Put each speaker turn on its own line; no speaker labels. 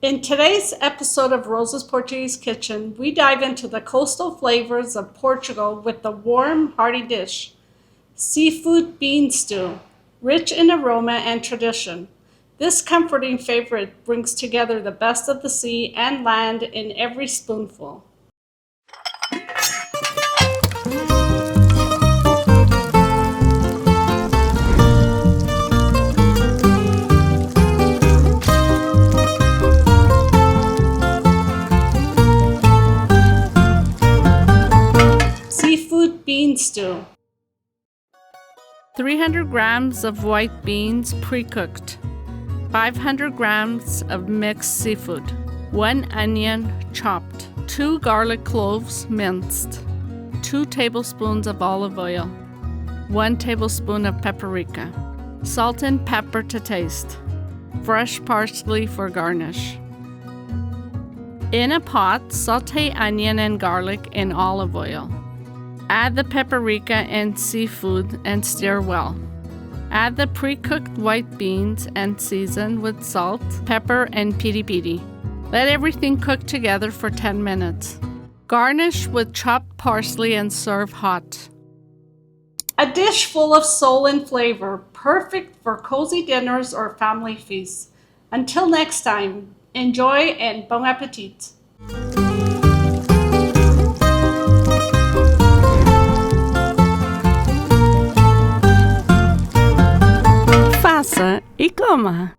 In today's episode of Rosa's Portuguese Kitchen, we dive into the coastal flavors of Portugal with the warm, hearty dish, seafood bean stew, rich in aroma and tradition. This comforting favorite brings together the best of the sea and land in every spoonful. Seafood bean stew. 300 grams of white beans pre-cooked, 500 grams of mixed seafood, 1 onion chopped, 2 garlic cloves minced, 2 tablespoons of olive oil, 1 tablespoon of paprika, salt and pepper to taste, fresh parsley for garnish. In a pot, sauté onion and garlic in olive oil. Add the paprika and seafood and stir well. Add the pre-cooked white beans and season with salt, pepper, and piri. Let everything cook together for 10 minutes. Garnish with chopped parsley and serve hot. A dish full of soul and flavor, perfect for cozy dinners or family feasts. Until next time, enjoy and bon appetit! Faça e coma!